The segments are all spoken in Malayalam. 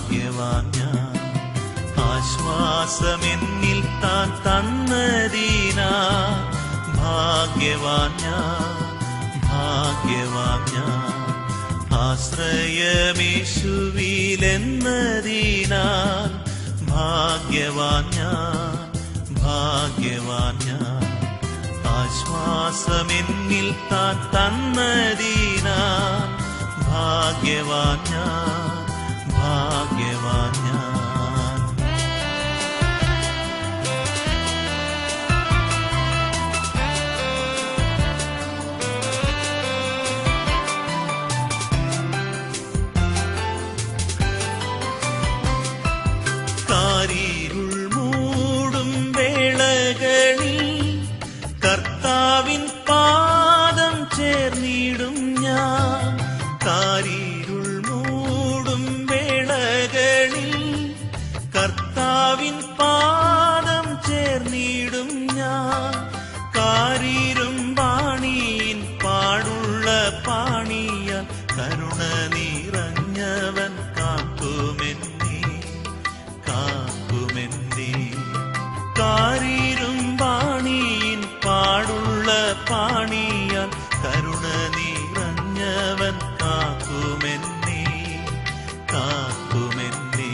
ഭാഗ്യവാൻ ഞാൻ. ആശ്വാസമെന്നിൽ താൻ തന്നതിനാൽ ഭാഗ്യവാൻ ഞാൻ, ഭാഗ്യവാൻ ഞാൻ. ആശ്രയമേശുവിലെന്നതിനാൽ ഭാഗ്യവാൻ ഞാൻ, ഭാഗ്യവാൻ ഞാൻ. ആശ്വാസമെന്നിൽ താൻ തന്നതിനാൽ ഭാഗ്യവാൻ ഞാൻ, ഭാഗ്യവാൻ ഞാൻ. കാരിരുൾ മൂടും വേളകളിൽ കർത്താവിൻ പാദം ചേർന്നിടും ഞാൻ. കാരിരുൾ മൂടും വേളകളിൽ കർത്താവിൻ പാദം ചേർന്നിടും ഞാൻ. കാരിരും പാണിയിൻ പാടുള്ള പാണിയാൽ കരുണ നിറഞ്ഞവൻ കാക്കുമെന്നേ, കാക്കുമെന്നേ. കാരിരും പാണിയിൻ പാടുള്ള പാണിയാൽ കരുണ നിറഞ്ഞവൻ കാക്കുമെന്നേ, കാക്കുമെന്നേ.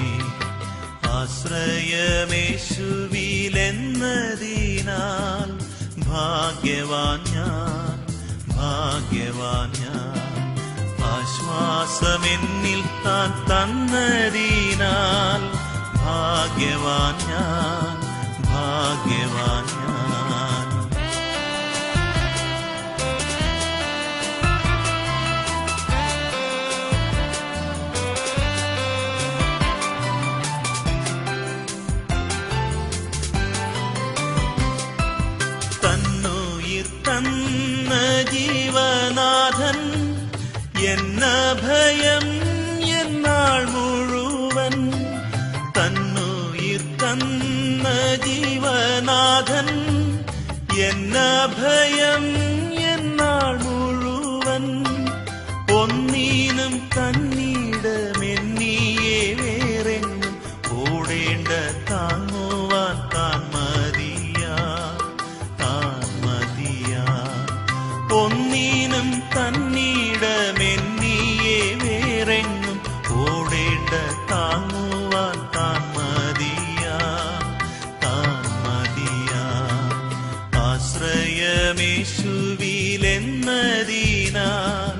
ആശ്രയമേശുവിലെന്നതിനാൽ ഭാഗ്യവാൻ ഞാൻ, ഭാഗ്യവാൻ ഞാൻ. ആശ്വാസമെന്നിൽ താൻ തന്നതിനാൽ ഭാഗ്യവാൻ ഞാൻ, ഭാഗ്യവാൻ ഞാൻ. തന്നുയിർ തന്ന ജീവനാഥൻ എന്ന ഭയം എന്നാൾ മുഴുവൻ. തന്നുയിർ തന്ന ജീവനാഥൻ എന്ന ഭയം എന്നാൾ മുഴുവൻ. ഒന്നീനും തന്നിടമെന്നിയെ വേറെങ്ങും ഓടേണ്ട താങ്ങുവാൻ താൻ മതിയാ, താൻ മതിയാ. ഒന്നീനും തന്നിടമെന്നിയെ വേറെങ്ങും ഓടേണ്ട താങ്ങുവാൻ താൻ മതിയാ, താൻ മതിയാ. ആശ്രയമേശുവിലെന്നതിനാൽ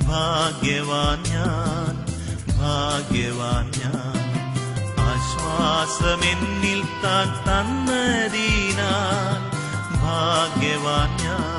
ഭാഗ്യവാൻ ഞാൻ, ഭാഗ്യവാൻ ഞാൻ. ആശ്വാസമെന്നിൽ താൻ തന്നതിനാൽ ഭാഗ്യവാൻ ഞാൻ,